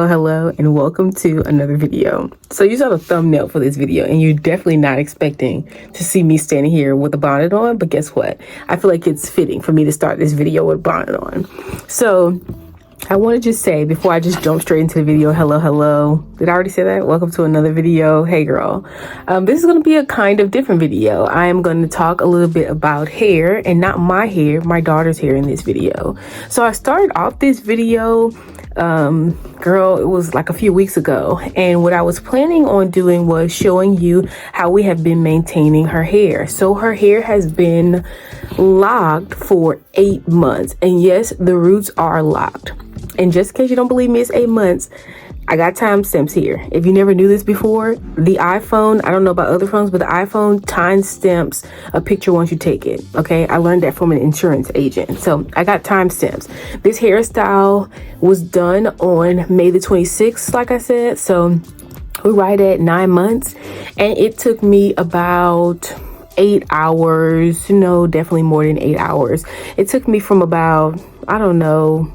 Hello and welcome to another video. So you saw the thumbnail for this video and you're definitely not expecting to see me standing here with a bonnet on, but guess what? I feel like it's fitting for me to start this video with a bonnet on. So I want to just say, before I just jump straight into the video, hello. Did I already say that? Welcome to another video. Hey girl. This is going to be a kind of different video. I am going to talk a little bit about hair, and not my hair, my daughter's hair in this video. So I started off this video, girl, it was like a few weeks ago, and what I was planning on doing was showing you how we have been maintaining her hair. So her hair has been locked for 8 months, and yes, the roots are locked. And just in case you don't believe me, it's 8 months. I got timestamps here. If you never knew this before, the iPhone, I don't know about other phones, but the iPhone timestamps a picture once you take it. Okay, I learned that from an insurance agent. So I got timestamps. This hairstyle was done on May the 26th, like I said. So we're right at 9 months, and it took me about 8 hours, definitely more than 8 hours. It took me from about, I don't know,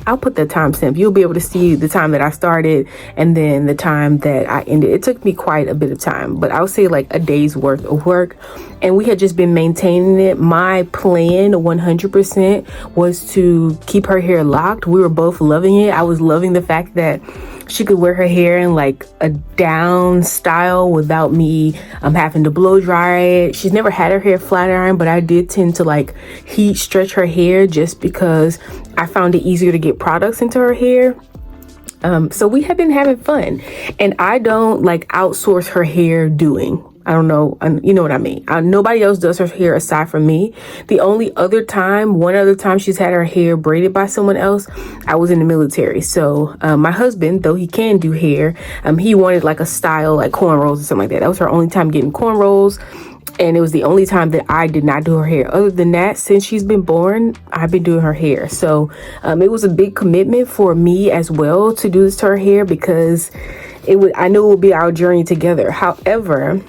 I'll put the timestamp. You'll be able to see the time that I started and then the time that I ended. It took me quite a bit of time, but I'll say like a day's worth of work. And we had just been maintaining it. My plan 100% was to keep her hair locked. We were both loving it. I was loving the fact that she could wear her hair in like a down style without me having to blow dry it. She's never had her hair flat iron, but I did tend to like heat stretch her hair just because I found it easier to get products into her hair. So we have been having fun, and I don't like outsource her hair doing. I don't know. You know what I mean? Nobody else does her hair aside from me. The only other time, one other time she's had her hair braided by someone else, I was in the military. So my husband, though he can do hair, he wanted like a style like cornrows or something like that. That was her only time getting cornrows. And it was the only time that I did not do her hair. Other than that, since she's been born, I've been doing her hair. So it was a big commitment for me as well to do this to her hair, because I knew it would be our journey together. However,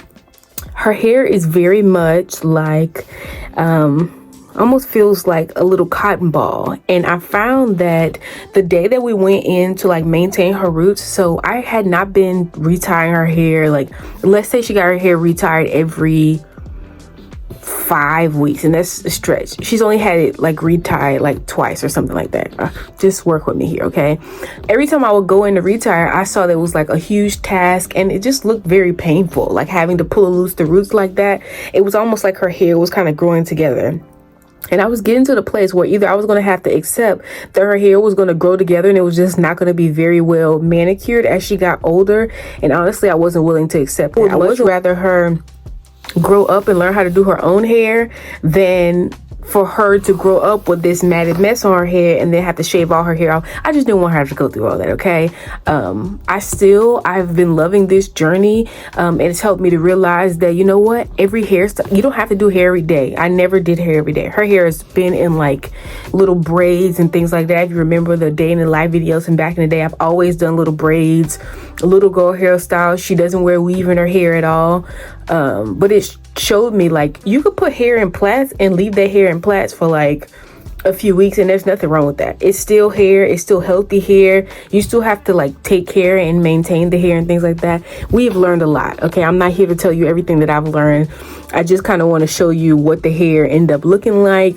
her hair is very much like, almost feels like a little cotton ball. And I found that the day that we went in to like maintain her roots, so I had not been retying her hair. Like, let's say she got her hair retied every 5 weeks, and that's a stretch. She's only had it like retied like twice or something like that. Just work with me here, okay? Every time I would go in to retire, I saw that it was like a huge task, and it just looked very painful, like having to pull loose the roots like that. It was almost like her hair was kind of growing together. And I was getting to the place where either I was going to have to accept that her hair was going to grow together and it was just not going to be very well manicured as she got older. And honestly, I wasn't willing to accept that. I would rather her grow up and learn how to do her own hair than for her to grow up with this matted mess on her hair and then have to shave all her hair off. I just didn't want her to go through all that, okay? I've been loving this journey, and it's helped me to realize that, you know what? Every hairstyle, you don't have to do hair every day. I never did hair every day. Her hair has been in like little braids and things like that. If you remember the day in the life videos and back in the day, I've always done little braids, little girl hairstyles. She doesn't wear weave in her hair at all. But it showed me like you could put hair in plaits and leave that hair in plaits for like a few weeks, and there's nothing wrong with that. It's still hair. It's still healthy hair. You still have to like take care and maintain the hair and things like that. We've learned a lot. Okay, I'm not here to tell you everything that I've learned. I just kind of want to show you what the hair ended up looking like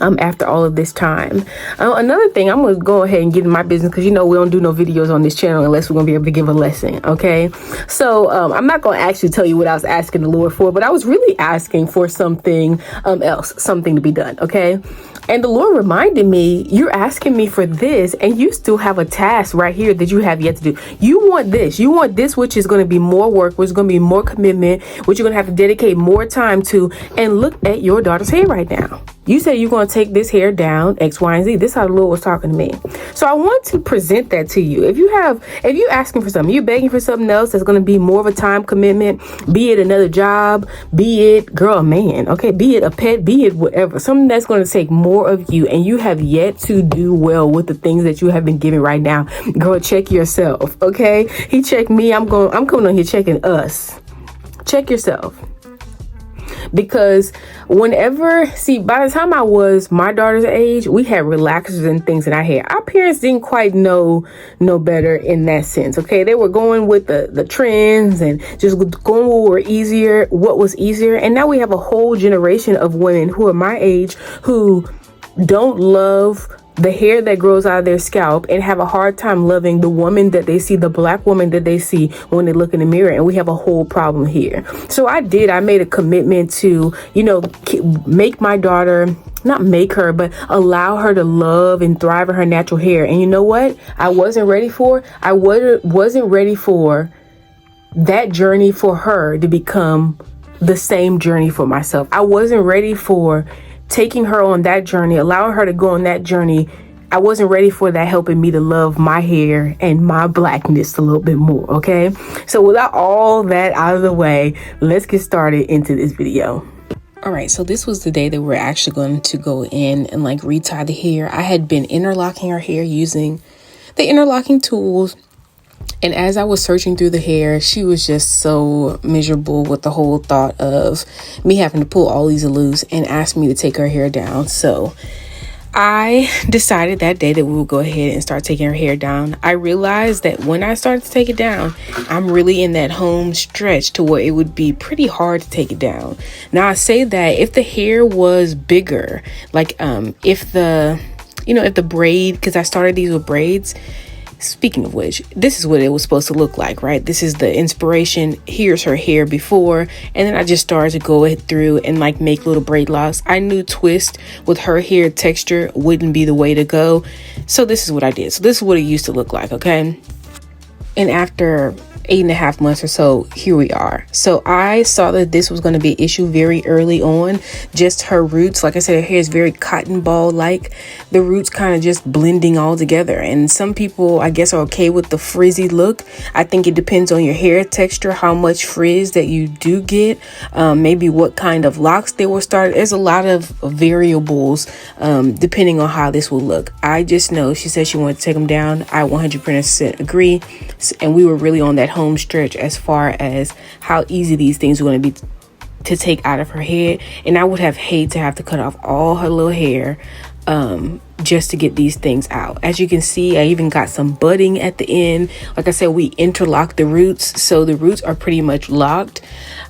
after all of this time. Another thing, I'm gonna go ahead and get in my business, because we don't do no videos on this channel unless we're gonna be able to give a lesson. Okay, so I'm not gonna actually tell you what I was asking the Lord for, but I was really asking for something else, something to be done. Okay, and the Lord reminded me, you're asking me for this and you still have a task right here that you have yet to do. You want this, which is going to be more work, which is going to be more commitment, which you're going to have to dedicate more time to. And look at your daughter's hair right now. You say you're going to take this hair down, X, Y, and Z. This is how the Lord was talking to me. So I want to present that to you. If you're asking for something, you're begging for something else that's going to be more of a time commitment, be it another job, be it girl or man, okay, be it a pet, be it whatever, something that's going to take more of you, and you have yet to do well with the things that you have been given right now, girl, check yourself. Okay, he checked me. I'm coming on here checking us. Check yourself. because by the time I was my daughter's age, we had relaxers and things in our hair. Our parents didn't quite know no better in that sense. Okay, they were going with the trends and just going what was easier. And now we have a whole generation of women who are my age who don't love the hair that grows out of their scalp and have a hard time loving the woman that they see, the black woman that they see when they look in the mirror. And we have a whole problem here. So I made a commitment to, make my daughter, not make her, but allow her to love and thrive in her natural hair. And you know what? I wasn't ready for that journey for her to become the same journey for myself. I wasn't ready for taking her on that journey, allowing her to go on that journey. I wasn't ready for that helping me to love my hair and my blackness a little bit more. Okay. So without all that out of the way, let's get started into this video. All right, so this was the day that we're actually going to go in and retie the hair. I had been interlocking her hair using the interlocking tools. And as I was searching through the hair, she was just so miserable with the whole thought of me having to pull all these loose and ask me to take her hair down. So I decided that day that we would go ahead and start taking her hair down. I realized that when I started to take it down, I'm really in that home stretch to where it would be pretty hard to take it down. Now I say that if the hair was bigger, if the braid, because I started these with braids. Speaking of which, this is what it was supposed to look like, right? This is the inspiration. Here's her hair before. And then I just started to go through and make little braid locks. I knew twist with her hair texture wouldn't be the way to go. So this is what I did. So this is what it used to look like, okay? And after 8.5 months or so, here we are. So I saw that this was going to be an issue very early on. Just her roots, like I said, her hair is very cotton ball like. The roots kind of just blending all together. And some people, I guess, are okay with the frizzy look. I think it depends on your hair texture, how much frizz that you do get, maybe what kind of locks they will start. There's a lot of variables depending on how this will look. I just know she said she wanted to take them down. I 100% agree. And we were really on that home stretch as far as how easy these things were going to be to take out of her head. And I would have hated to have to cut off all her little hair just to get these things out. As you can see, I even got some budding at the end. Like I said, we interlocked the roots, so the roots are pretty much locked.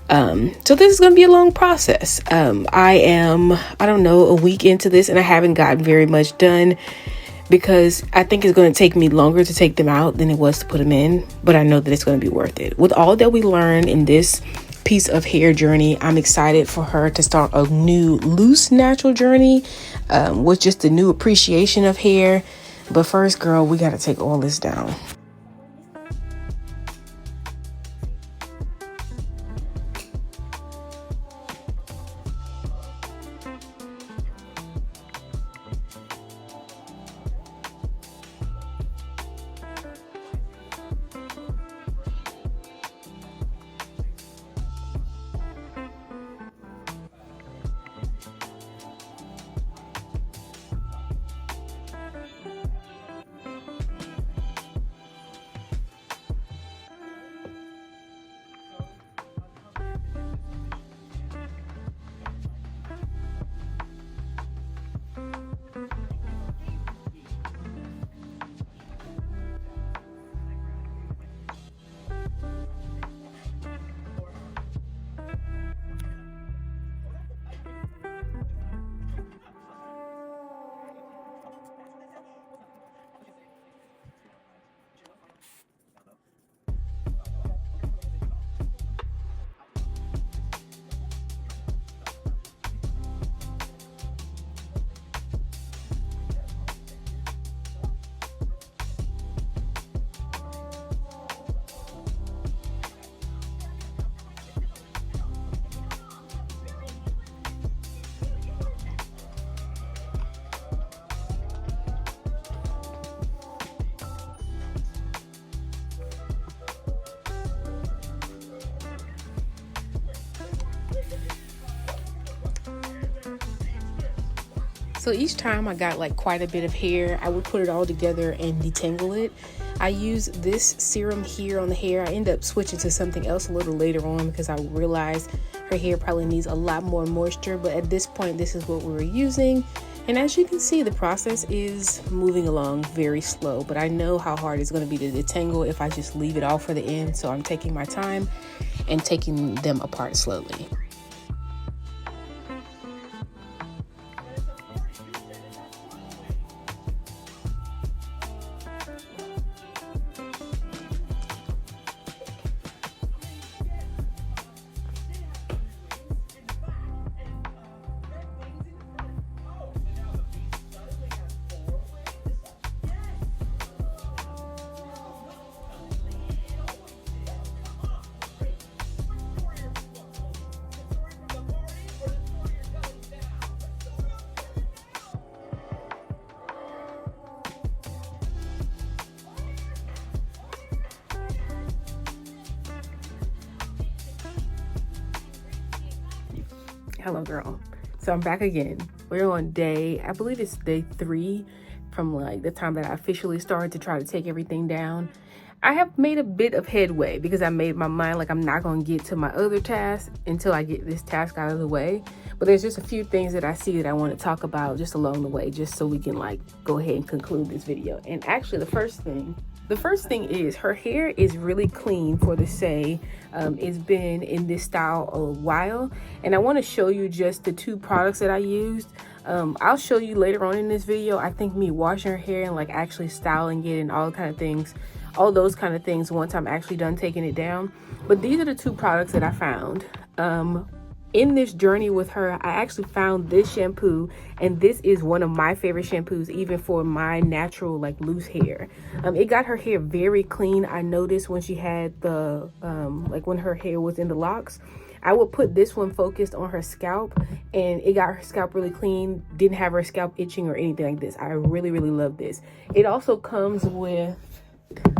So this is going to be a long process. I am, a week into this, and I haven't gotten very much done, because I think it's going to take me longer to take them out than it was to put them in. But I know that it's going to be worth it. With all that we learn in this piece of hair journey, I'm excited for her to start a new loose natural journey with just a new appreciation of hair. But first, girl, we got to take all this down. So each time I got quite a bit of hair, I would put it all together and detangle it. I use this serum here on the hair. I end up switching to something else a little later on because I realized Her hair probably needs a lot more moisture, but at this point, this is what we were using. And as you can see, the process is moving along very slow, but I know how hard it's going to be to detangle if I just leave it all for the end. So I'm taking my time and taking them apart slowly. Hello, girl. So I'm back again. We're on I believe it's day 3 from like the time that I officially started to try to take everything down. I have made a bit of headway because I made my mind like I'm not going to get to my other task until I get this task out of the way. But there's just a few things that I see that I want to talk about just along the way, just so we can like go ahead and conclude this video. And actually the first thing is her hair is really clean for the say. It's been in this style a while, and I want to show you just the 2 products that I used. I'll show you later on in this video. I think me washing her hair and like actually styling it and all those kind of things once I'm actually done taking it down. But these are the 2 products that I found. In this journey with her, I actually found this shampoo, and this is one of my favorite shampoos, even for my natural like loose hair. It got her hair very clean. I noticed when she had the like when her hair was in the locks, I would put this one focused on her scalp, and it got her scalp really clean. Didn't have her scalp itching or anything like this. I really love this. It also comes with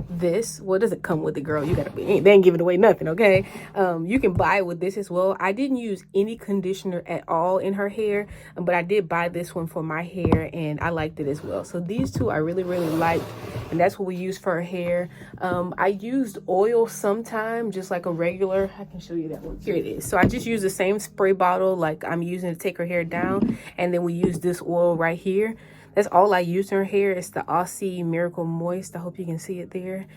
this. What does it come with it, girl? You gotta be, they ain't giving away nothing, okay? You can buy it with this as well. I didn't use any conditioner at all in her hair, but I did buy this one for my hair, and I liked it as well. So these 2 I really liked, and that's what we use for her hair. I used oil sometime, just like a regular. I can show you that one. Here it is. So I just use the same spray bottle like I'm using to take her hair down, and then we use this oil right here. That's all I use in her hair. It's the Aussie Miracle Moist. I hope you can see it there.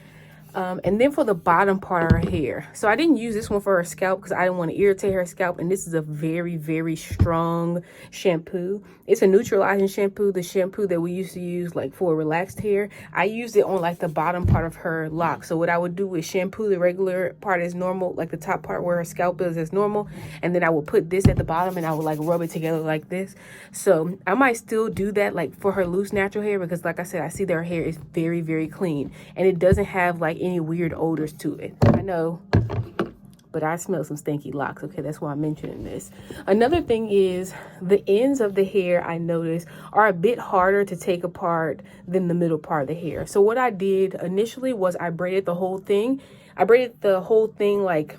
And then for the bottom part of her hair, so I didn't use this one for her scalp because I didn't want to irritate her scalp, and this is a very strong shampoo. It's a neutralizing shampoo, the shampoo that we used to use like for relaxed hair. I used it on like the bottom part of her locks. So what I would do is shampoo the regular part as normal, like the top part where her scalp is as normal, and then I would put this at the bottom and I would like rub it together like this. So I might still do that like for her loose natural hair, because like I said, I see that her hair is very clean, and it doesn't have like any weird odors to it. I know, but I smell some stinky locks. Okay, that's why I'm mentioning this. Another thing is the ends of the hair, I noticed, are a bit harder to take apart than the middle part of the hair. So what I did initially was I braided the whole thing. I braided the whole thing like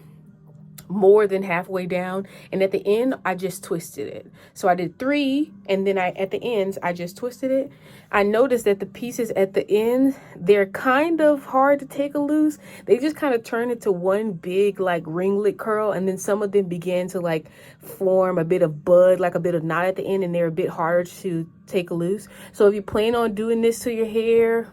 more than halfway down, and at the end I just twisted it. So I did 3, and then at the ends I just twisted it. I noticed that the pieces at the end, they're kind of hard to take loose. They just kind of turn into one big like ringlet curl, and then some of them began to like form a bit of bud, like a bit of knot at the end, and they're a bit harder to take loose. So if you plan on doing this to your hair,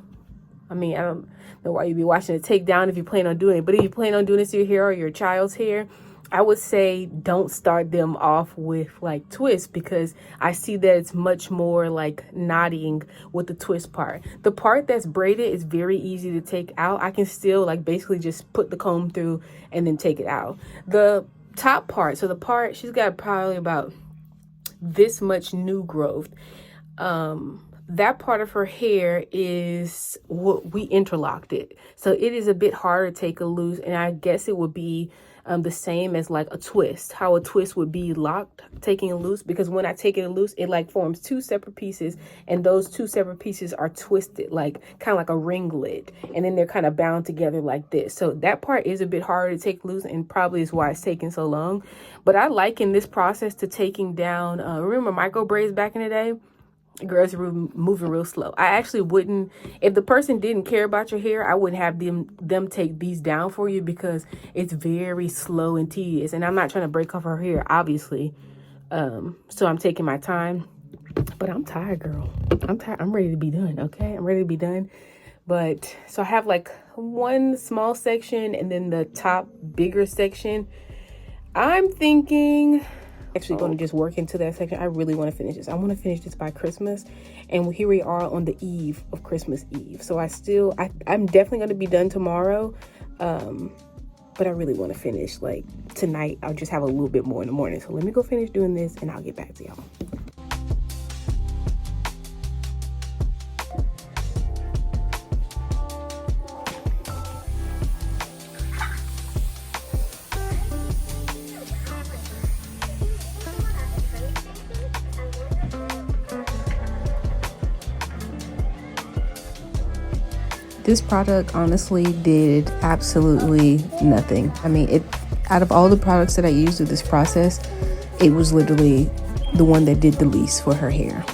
I mean, I don't know why you'd be watching a takedown if you plan on doing it, but if you plan on doing this to your hair or your child's hair, I would say don't start them off with like twists, because I see that it's much more like knotting with the twist part. The part that's braided is very easy to take out. I can still like basically just put the comb through and then take it out. The top part, so the part, she's got probably about this much new growth. That part of her hair is what we interlocked it. So it is a bit harder to take a loose, and I guess it would be the same as like a twist, how a twist would be locked, taking it loose, because when I take it loose, it like forms 2 separate pieces, and those 2 separate pieces are twisted, like kind of like a ringlet, and then they're kind of bound together like this. So that part is a bit harder to take loose, and probably is why it's taking so long. But I liken this process to taking down, remember micro braids back in the day? Girls are moving real slow. I actually wouldn't, if the person didn't care about your hair, I wouldn't have them take these down for you, because it's very slow and tedious. And I'm not trying to break off her hair, obviously. So I'm taking my time. But I'm tired, girl. I'm tired. I'm ready to be done, okay? I'm ready to be done. But so I have like one small section and then the top bigger section. I'm thinking actually going to just work into that section. I really want to finish this. I want to finish this by Christmas, and here we are on the eve of Christmas Eve. So I'm definitely going to be done tomorrow, but I really want to finish like tonight. I'll just have a little bit more in the morning. So let me go finish doing this and I'll get back to y'all. This product honestly did absolutely nothing. I mean, out of all the products that I used with this process, it was literally the one that did the least for her hair.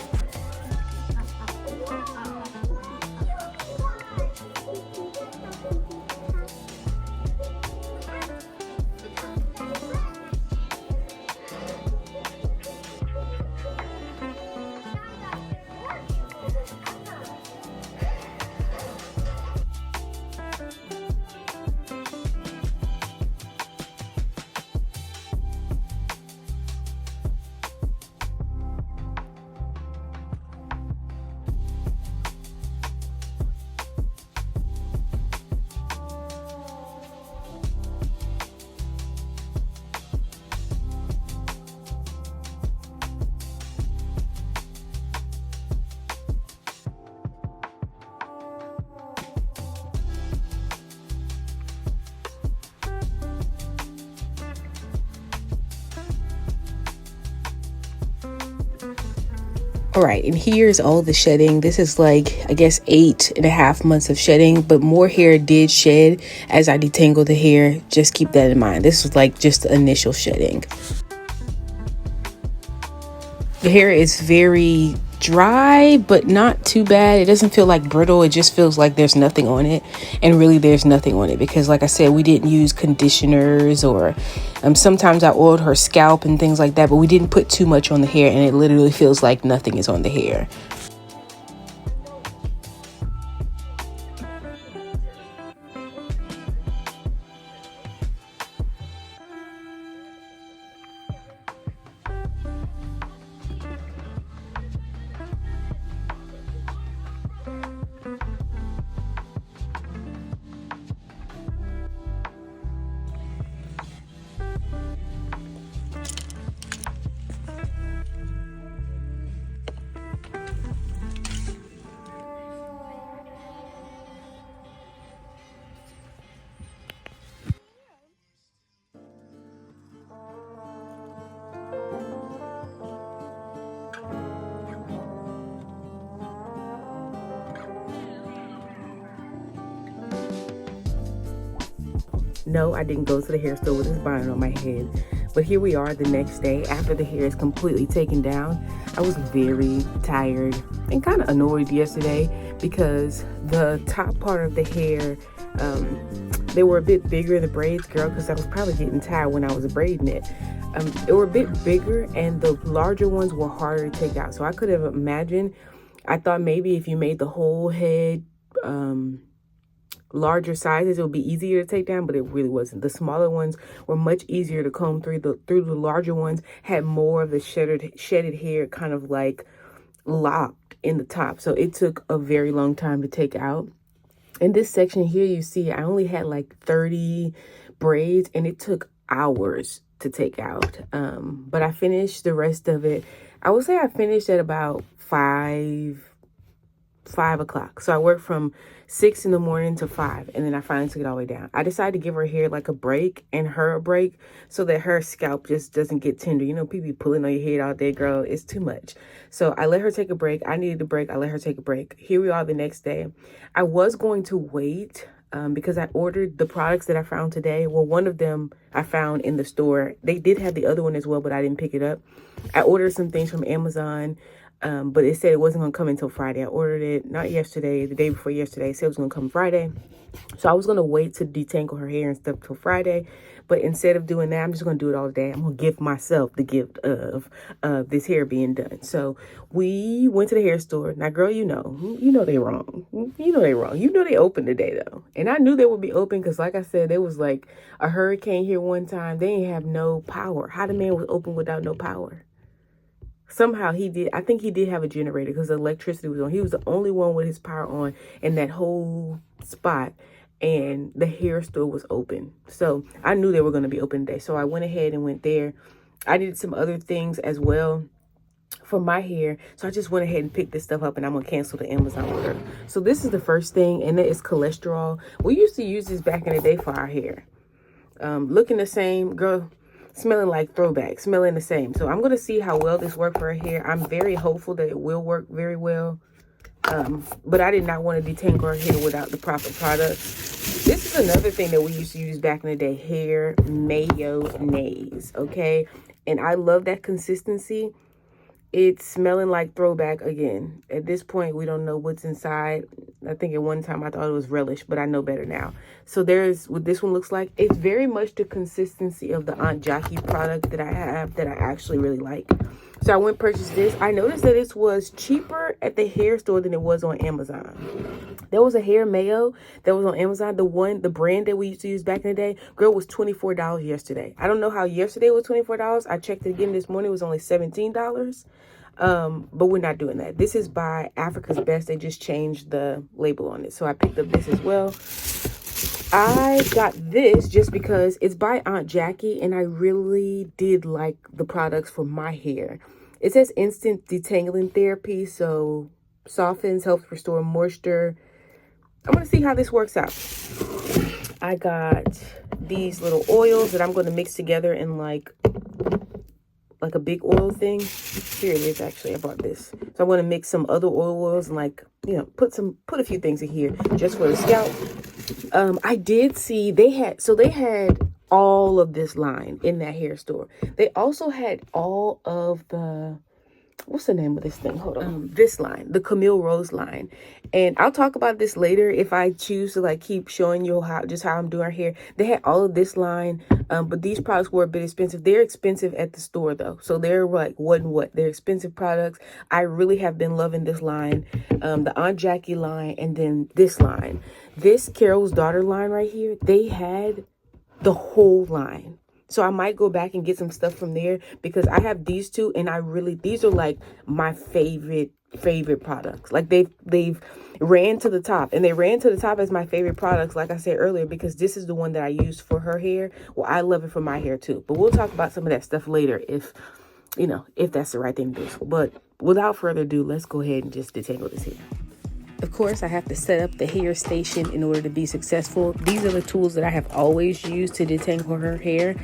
All right, and here's all the shedding. This is like, I guess, 8.5 months of shedding, but more hair did shed as I detangled the hair. Just keep that in mind. This was like just the initial shedding. The hair is very dry, but not too bad. It doesn't feel like brittle. It just feels like there's nothing on it. And really, there's nothing on it because, like I said, we didn't use conditioners or sometimes I oiled her scalp and things like that, but we didn't put too much on the hair, and it literally feels like nothing is on the hair. No, I didn't go to the hair store with this bonnet on my head. But here we are the next day after the hair is completely taken down. I was very tired and kind of annoyed yesterday because the top part of the hair, they were a bit bigger in the braids, girl, because I was probably getting tired when I was braiding it. They were a bit bigger and the larger ones were harder to take out. So I could have imagined, I thought maybe if you made the whole head, larger sizes, it would be easier to take down, but it really wasn't. The smaller ones were much easier to comb through. The larger ones had more of the shedded hair kind of like locked in the top. So it took a very long time to take out. In this section here, you see I only had like 30 braids and it took hours to take out. But I finished the rest of it. I would say I finished at about 5 o'clock. So I worked from 6 in the morning to 5, and then I finally took it all the way down. I decided to give her hair like a break and her a break so that her scalp just doesn't get tender. You know, people pulling on your head all day, girl. It's too much. So I let her take a break. I needed a break. I let her take a break. Here we are the next day. I was going to wait because I ordered the products that I found today. Well, one of them I found in the store. They did have the other one as well, but I didn't pick it up. I ordered some things from Amazon. But it said it wasn't going to come until Friday. I ordered it, not yesterday, the day before yesterday. It said it was going to come Friday. So I was going to wait to detangle her hair and stuff till Friday. But instead of doing that, I'm just going to do it all day. I'm going to give myself the gift of this hair being done. So we went to the hair store. Now, girl, you know they wrong. You know they wrong. You know they open today, though. And I knew they would be open because, like I said, there was like a hurricane here one time. They didn't have no power. How the man was open without no power? Somehow he did. I think he did have a generator because the electricity was on. He was the only one with his power on in that whole spot. And the hair store was open. So I knew they were going to be open today. So I went ahead and went there. I did some other things as well for my hair. So I just went ahead and picked this stuff up and I'm going to cancel the Amazon order. So this is the first thing, and it is cholesterol. We used to use this back in the day for our hair. Looking the same, girl, smelling like throwback, smelling the same. So I'm going to see how well this worked for her hair. I'm very hopeful that it will work very well. But I did not want to detangle her hair without the proper products. This is another thing that we used to use back in the day, hair mayonnaise, okay? And I love that consistency. It's smelling like throwback again. At this point, we don't know what's inside. I think at one time I thought it was relish, but I know better now. So there's what this one looks like. It's very much the consistency of the Aunt Jackie product that I have that I actually really like. So I went and purchased this. I noticed that it was cheaper at the hair store than it was on Amazon. There was a hair mayo that was on Amazon. The brand that we used to use back in the day, girl, was $24 yesterday. I don't know how yesterday was $24. I checked it again this morning. It was only $17. But we're not doing that. This is by Africa's Best. They just changed the label on it. So I picked up this as well. I got this just because it's by Aunt Jackie and I really did like the products for my hair. It says instant detangling therapy, so softens, helps restore moisture. I'm going to see how this works out. I got these little oils that I'm going to mix together in like a big oil thing. Here it is, actually. I bought this. So I'm going to mix some other oils and put a few things in here just for the scalp. I did see they had all of this line in that hair store. They also had all of the, what's the name of this thing? Hold on. This line, the Camille Rose line. And I'll talk about this later if I choose to keep showing you how I'm doing our hair. They had all of this line, but these products were a bit expensive. They're expensive at the store though. So they're what? They're expensive products. I really have been loving this line, the Aunt Jackie line, and then this line. This Carol's Daughter line right here, they had the whole line. So I might go back and get some stuff from there because I have these two and these are like my favorite products. Like they've ran to the top, and they ran to the top as my favorite products, like I said earlier, because this is the one that I used for her hair. Well, I love it for my hair too, but we'll talk about some of that stuff later if that's the right thing to do. But without further ado, let's go ahead and just detangle this hair. Of course, I have to set up the hair station in order to be successful. These are the tools that I have always used to detangle her hair.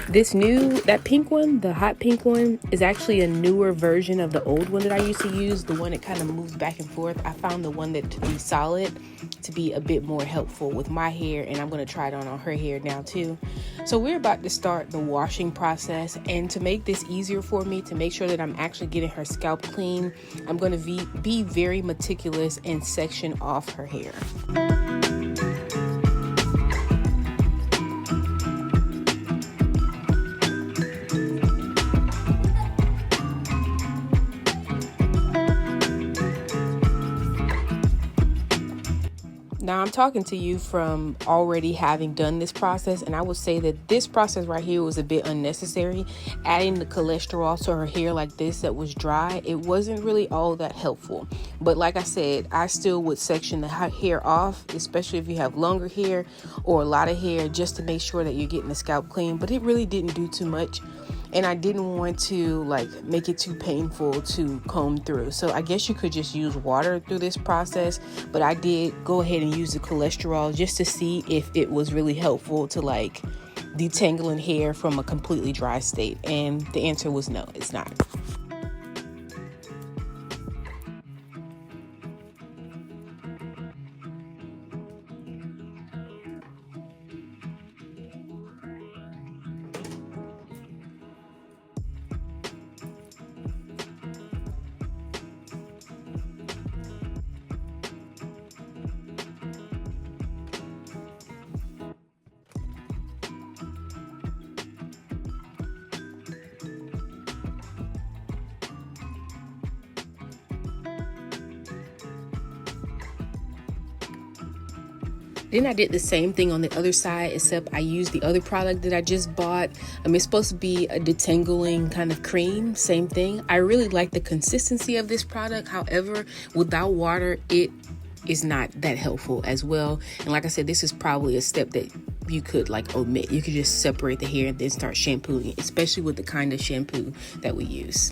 That pink one, the hot pink one, is actually a newer version of the old one that I used to use, the one that kind of moves back and forth. I found the one that to be solid to be a bit more helpful with my hair, and I'm going to try it on her hair now too. So we're about to start the washing process, and to make this easier for me, to make sure that I'm actually getting her scalp clean, I'm going to be very meticulous and section off her hair. Now, I'm talking to you from already having done this process, and I would say that this process right here was a bit unnecessary. Adding the cholesterol to her hair like this that was dry, it wasn't really all that helpful. But like I said, I still would section the hair off, especially if you have longer hair or a lot of hair, just to make sure that you're getting the scalp clean. But it really didn't do too much. And I didn't want to make it too painful to comb through. So I guess you could just use water through this process. But I did go ahead and use the cholesterol just to see if it was really helpful to detangling hair from a completely dry state. And the answer was no, it's not. Then I did the same thing on the other side, except I used the other product that I just bought. It's supposed to be a detangling kind of cream, same thing. I really like the consistency of this product. However, without water, it is not that helpful as well. And like I said, this is probably a step that you could like omit. You could just separate the hair and then start shampooing, especially with the kind of shampoo that we use.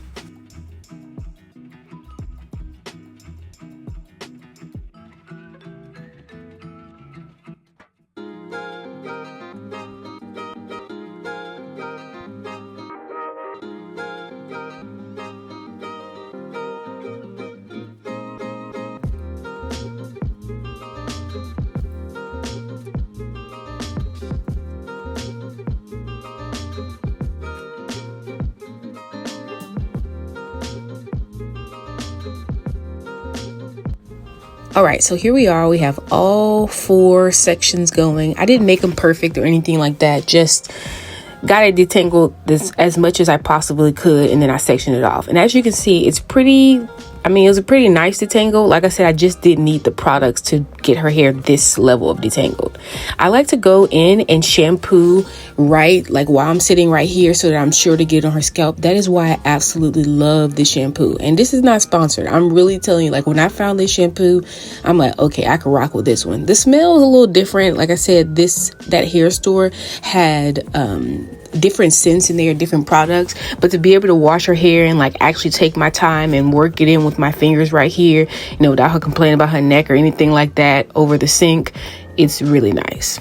All right, so here we are. We have all 4 sections going. I didn't make them perfect or anything like that. Just got it detangled this as much as I possibly could, and then I sectioned it off. And as you can see, it's pretty, it was a pretty nice detangle. Like I said, I just didn't need the products to get her hair this level of detangled. I like to go in and shampoo right, like while I'm sitting right here, so that I'm sure to get on her scalp. That is why I absolutely love this shampoo. And this is not sponsored. I'm really telling you, like when I found this shampoo, I'm like, okay, I can rock with this one. The smell is a little different. Like I said, that hair store had different scents in there, different products, but to be able to wash her hair and like actually take my time and work it in with my fingers right here, without her complaining about her neck or anything like that over the sink, it's really nice.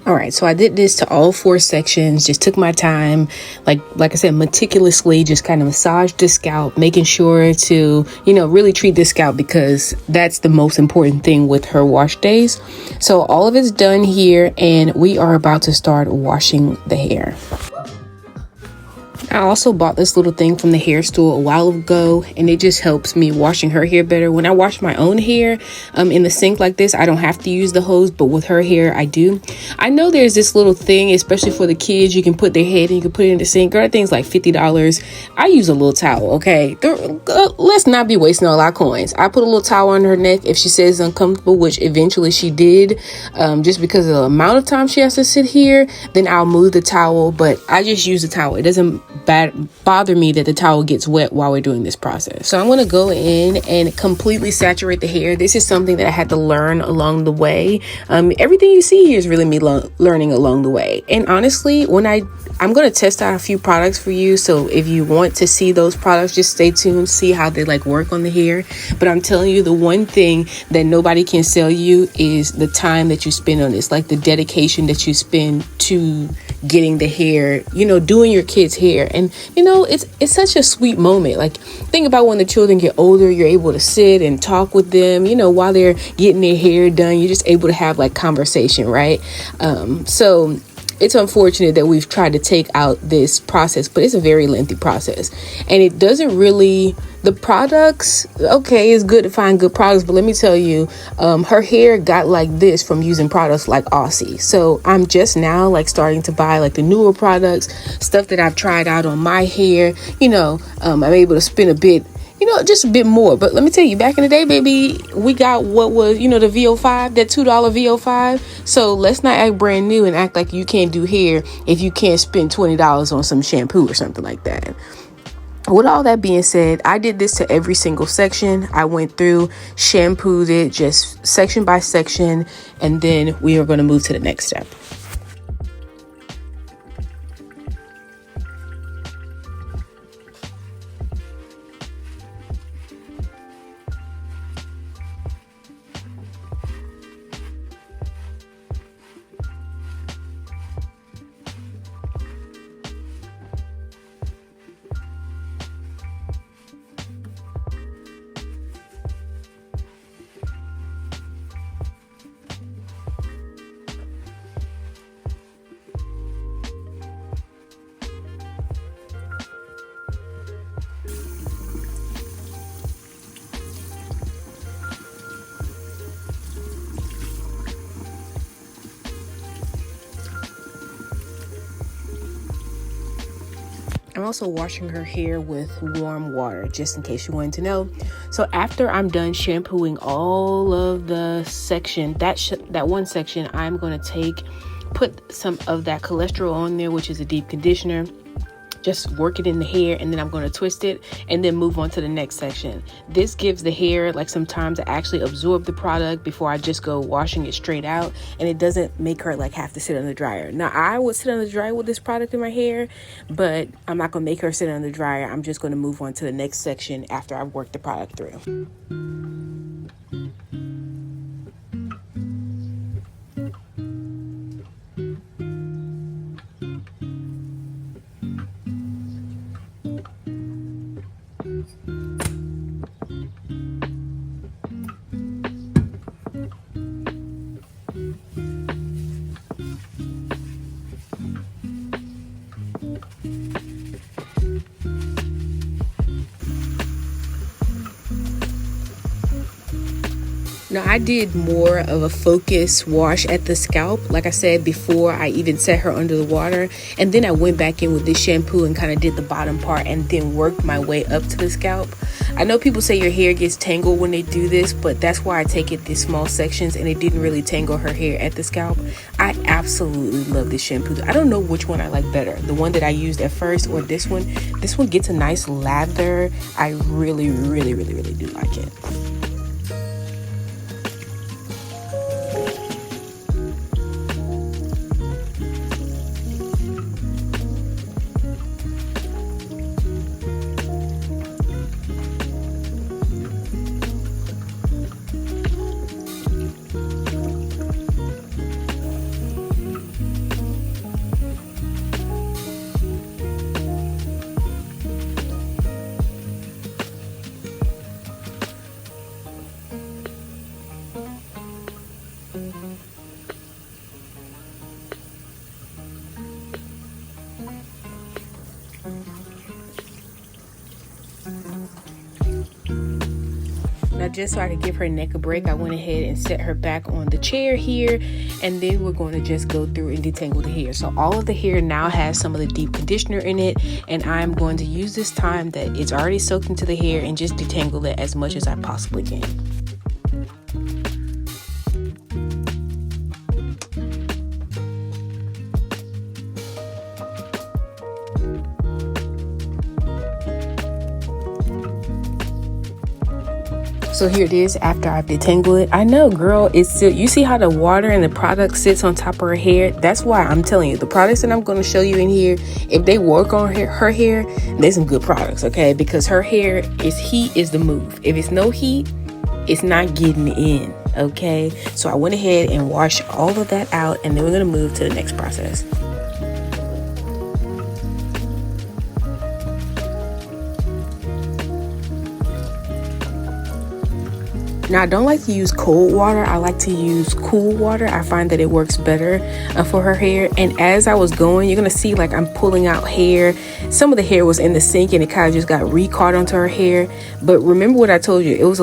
All right, so I did this to all 4 sections, just took my time, like I said, meticulously just kind of massaged the scalp, making sure to, really treat the scalp, because that's the most important thing with her wash days. So all of it's done here, and we are about to start washing the hair. I also bought this little thing from the hair store a while ago, and it just helps me washing her hair better. When I wash my own hair in the sink like this, I don't have to use the hose, but with her hair, I do. I know there's this little thing, especially for the kids, you can put their head and you can put it in the sink. Girl, that thing's like $50. I use a little towel, okay? Let's not be wasting all our coins. I put a little towel on her neck if she says it's uncomfortable, which eventually she did, just because of the amount of time she has to sit here. Then I'll move the towel, but I just use the towel. It doesn't bother me that the towel gets wet while we're doing this process. So I'm going to go in and completely saturate the hair. This is something that I had to learn along the way. Everything you see here is really me learning along the way. And honestly, I'm going to test out a few products for you. So if you want to see those products, just stay tuned, see how they work on the hair. But I'm telling you, the one thing that nobody can sell you is the time that you spend on this, like the dedication that you spend to getting the hair, doing your kids' hair. And, it's such a sweet moment. Like, think about when the children get older, you're able to sit and talk with them, while they're getting their hair done. You're just able to have conversation, right? So it's unfortunate that we've tried to take out this process, but it's a very lengthy process, and it doesn't really, the products, okay, it's good to find good products, but let me tell you, her hair got like this from using products like Aussie. So I'm just now starting to buy the newer products, stuff that I've tried out on my hair. I'm able to spend a bit, just a bit more. But let me tell you, back in the day, baby, we got what was, the VO5, that $2 VO5. So let's not act brand new and act like you can't do hair if you can't spend $20 on some shampoo or something like that. With all that being said, I did this to every single section. I went through, shampooed it just section by section, and then we are going to move to the next step. I'm also washing her hair with warm water, just in case you wanted to know. So after I'm done shampooing all of the section, that one section, I'm going to put some of that cholesterol on there, which is a deep conditioner. Just work it in the hair, and then I'm going to twist it and then move on to the next section. This gives the hair like some time to actually absorb the product before I just go washing it straight out, and it doesn't make her like have to sit on the dryer. Now I would sit on the dryer with this product in my hair, but I'm not going to make her sit on the dryer. I'm just going to move on to the next section after I've worked the product through. Now, I did more of a focus wash at the scalp, like I said, before I even set her under the water. And then I went back in with this shampoo and kind of did the bottom part and then worked my way up to the scalp. I know people say your hair gets tangled when they do this, but that's why I take it these small sections, and it didn't really tangle her hair at the scalp. I absolutely love this shampoo. I don't know which one I like better, the one that I used at first or this one. This one gets a nice lather. I really, really, really, really do like it. Now, just so I could give her neck a break, I went ahead and set her back on the chair here, and then we're going to just go through and detangle the hair. So all of the hair now has some of the deep conditioner in it, and I'm going to use this time that it's already soaked into the hair and just detangle it as much as I possibly can. So here it is after I've detangled it. I know, girl, it's still, you see how the water and the product sits on top of her hair? That's why I'm telling you, the products that I'm going to show you in here, if they work on her hair, they're some good products, okay? Because her hair heat is the move. If it's no heat, it's not getting in, okay? So I went ahead and washed all of that out, and then we're going to move to the next process. Now, I don't like to use cold water. I like to use cool water. I find that it works better for her hair. And as I was going, you're going to see like I'm pulling out hair. Some of the hair was in the sink and it kind of just got re-caught onto her hair. But remember what I told you, there was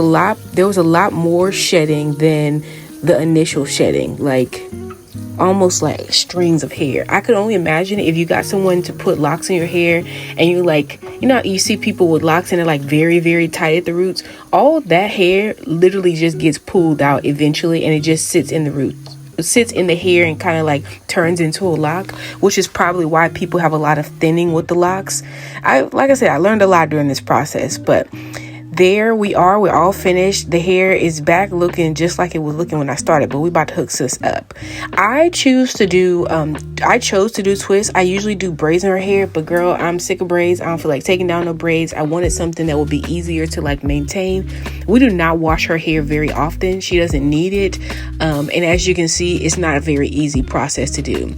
a lot more shedding than the initial shedding, like almost like strings of hair. I could only imagine if you got someone to put locks in your hair and you like, you see people with locks and they're like very, very tight at the roots. All of that hair literally just gets pulled out eventually, and it just sits in the roots. It sits in the hair and kind of like turns into a lock, which is probably why people have a lot of thinning with the locks. Like I said, I learned a lot during this process, but there we are. We're all finished. The hair is back looking just like it was looking when I started, but we're about to hook sis up. I chose to do twists. I usually do braids in her hair, but girl, I'm sick of braids. I don't feel like taking down no braids. I wanted something that would be easier to like maintain. We do not wash her hair very often. She doesn't need it. And as you can see, it's not a very easy process to do.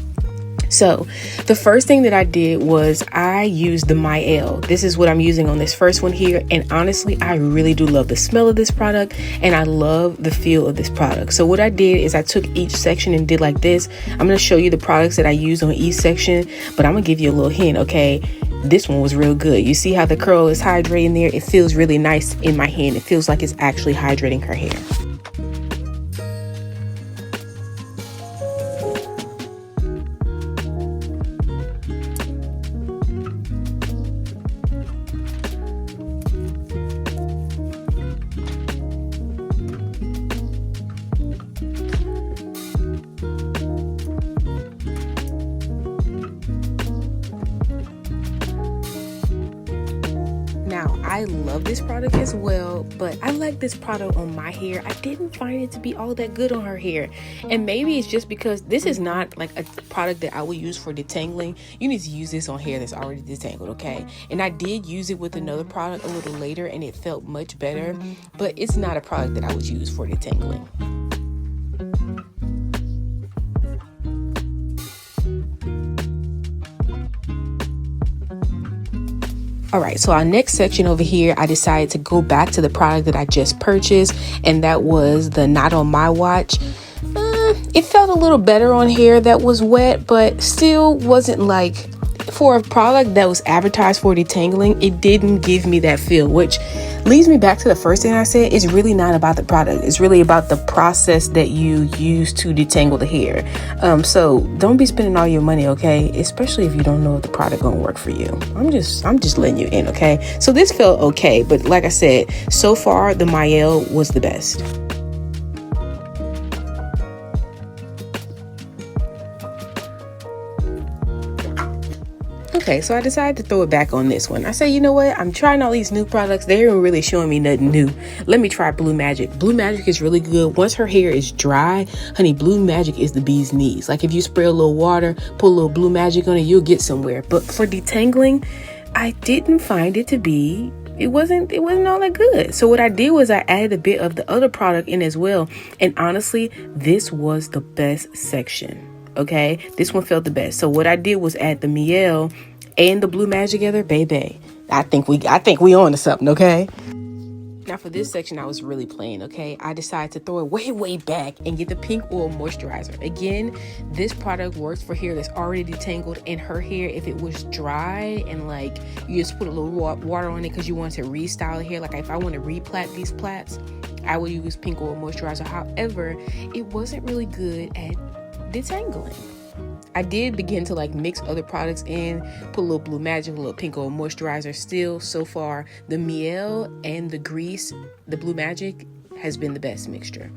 So the first thing that I did was I used the Myel. This is what I'm using on this first one here. And honestly, I really do love the smell of this product, and I love the feel of this product. So what I did is I took each section and did like this. I'm going to show you the products that I used on each section, but I'm going to give you a little hint, okay? This one was real good. You see how the curl is hydrating there? It feels really nice in my hand. It feels like it's actually hydrating her hair. I love this product as well, but I like this product on my hair. I didn't find it to be all that good on her hair. And maybe it's just because this is not like a product that I would use for detangling. You need to use this on hair that's already detangled, okay? And I did use it with another product a little later and it felt much better, but it's not a product that I would use for detangling. All right, so our next section over here, I decided to go back to the product that I just purchased, and that was the Not On My Watch. It felt a little better on hair that was wet, but still wasn't like, for a product that was advertised for detangling, it didn't give me that feel, which leads me back to the first thing I said. It's really not about the product. It's really about the process that you use to detangle the hair. So don't be spending all your money, okay? Especially if you don't know if the product gonna work for you. I'm just letting you in, okay? So this felt okay, but like I said, so far the Mielle was the best. Okay, so I decided to throw it back on this one. I say, you know what? I'm trying all these new products. They aren't really showing me nothing new. Let me try Blue Magic. Blue Magic is really good. Once her hair is dry, honey, Blue Magic is the bee's knees. Like if you spray a little water, put a little Blue Magic on it, you'll get somewhere. But for detangling, I didn't find it to be, it wasn't all that good. So what I did was I added a bit of the other product in as well. And honestly, this was the best section. Okay, this one felt the best. So what I did was add the Mielle and the Blue Magic together, baby. I think we on to something, okay? Now for this section, I was really plain, okay? I decided to throw it way back and get the Pink Oil Moisturizer. Again, this product works for hair that's already detangled, and her hair, if it was dry and like you just put a little water on it because you want to restyle the hair, like if I want to replait these plaits, I would use Pink Oil Moisturizer. However, it wasn't really good at detangling. I did begin to like mix other products in, put a little Blue Magic, a little Pink Oil Moisturizer. Still, so far, the Mielle and the grease, the Blue Magic, has been the best mixture.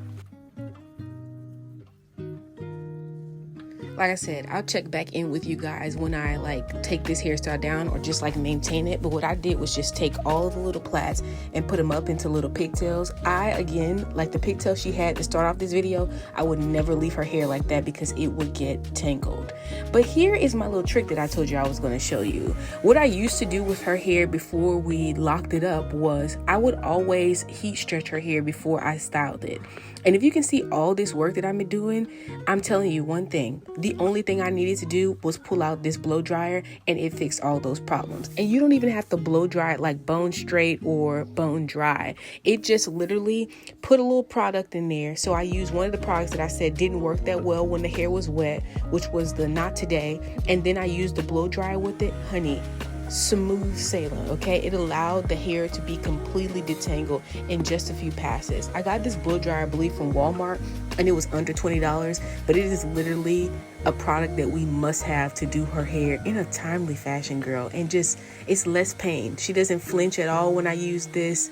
Like I said, I'll check back in with you guys when I like take this hairstyle down or just like maintain it. But what I did was just take all of the little plaits and put them up into little pigtails. Again, like the pigtails she had to start off this video, I would never leave her hair like that because it would get tangled. But here is my little trick that I told you I was going to show you. What I used to do with her hair before we locked it up was I would always heat stretch her hair before I styled it. And if you can see all this work that I've been doing, I'm telling you one thing. The only thing I needed to do was pull out this blow dryer and it fixed all those problems. And you don't even have to blow dry it like bone straight or bone dry. It just literally put a little product in there. So I used one of the products that I said didn't work that well when the hair was wet, which was the Not Today. And then I used the blow dryer with it. Honey, smooth sailing, okay? It allowed the hair to be completely detangled in just a few passes. I got this blow dryer, I believe, from Walmart, and it was under $20, but it is literally a product that we must have to do her hair in a timely fashion, girl. And just, it's less pain. She doesn't flinch at all when I use this.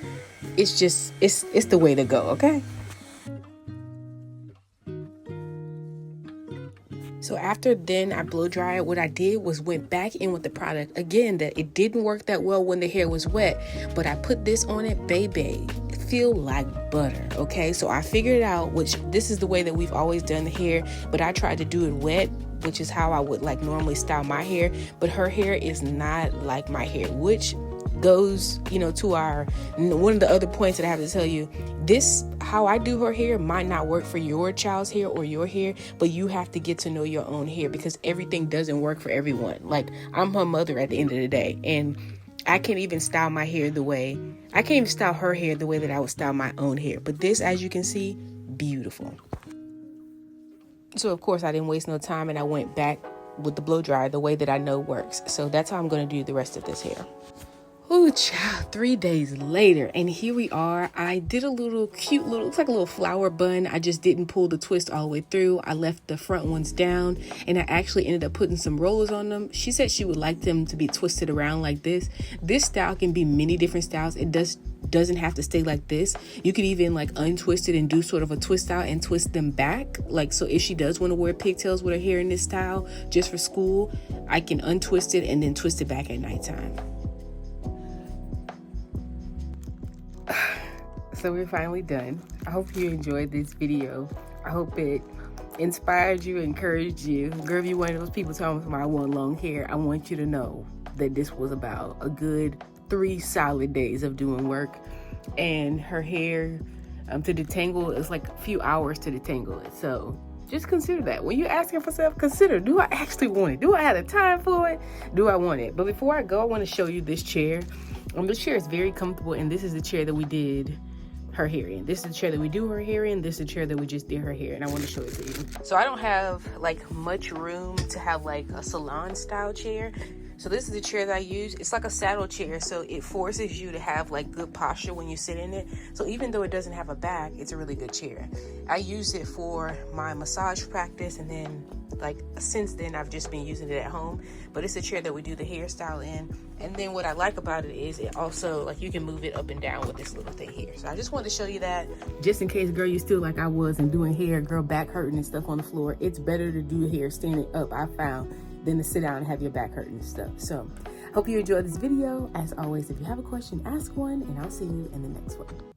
It's just, it's the way to go, okay? So after then I blow dry it, what I did was went back in with the product again, that it didn't work that well when the hair was wet, but I put this on it, baby, feel like butter. Okay, so I figured out, which this is the way that we've always done the hair, but I tried to do it wet, which is how I would like normally style my hair. But her hair is not like my hair, which goes, you know, to our one of the other points that I have to tell you. This, how I do her hair, might not work for your child's hair or your hair, but you have to get to know your own hair because everything doesn't work for everyone. Like, I'm her mother at the end of the day, and I can't even style my hair the way I can't even style her hair the way that I would style my own hair. But this, as you can see, beautiful. So of course I didn't waste no time, and I went back with the blow dryer the way that I know works. So that's how I'm going to do the rest of this hair. Ooh, child, 3 days later, and here we are. I did a little cute little, looks like a little flower bun. I just didn't pull the twist all the way through. I left the front ones down, and I actually ended up putting some rollers on them. She said she would like them to be twisted around like this. This style can be many different styles. It doesn't have to stay like this. You could even like untwist it and do sort of a twist out and twist them back. Like, so if she does want to wear pigtails with her hair in this style just for school, I can untwist it and then twist it back at nighttime. So we're finally done. I hope you enjoyed this video. I hope it inspired you, encouraged you. Girl, if you're one of those people telling me I want long hair, I want you to know that this was about a good 3 solid days of doing work. And her hair, to detangle, it's like a few hours to detangle it. So just consider that. When you're asking for self, consider, do I actually want it? Do I have the time for it? Do I want it? But before I go, I want to show you this chair. This chair is very comfortable, and this is the chair that we did her hair in. This is the chair that we do her hair in. This is the chair that we just did her hair, and I want to show it to you. So I don't have like much room to have like a salon style chair. So this is the chair that I use. It's like a saddle chair, so it forces you to have like good posture when you sit in it. So even though it doesn't have a back, it's a really good chair. I use it for my massage practice, and then like since then I've just been using it at home. But it's a chair that we do the hairstyle in. And then what I like about it is it also, like, you can move it up and down with this little thing here. So I just wanted to show you that, just in case, girl, you still like I was and doing hair, girl, back hurting and stuff on the floor. It's better to do hair standing up, I found, than to sit down and have your back hurting and stuff. So hope you enjoyed this video. As always, if you have a question, ask one, and I'll see you in the next one.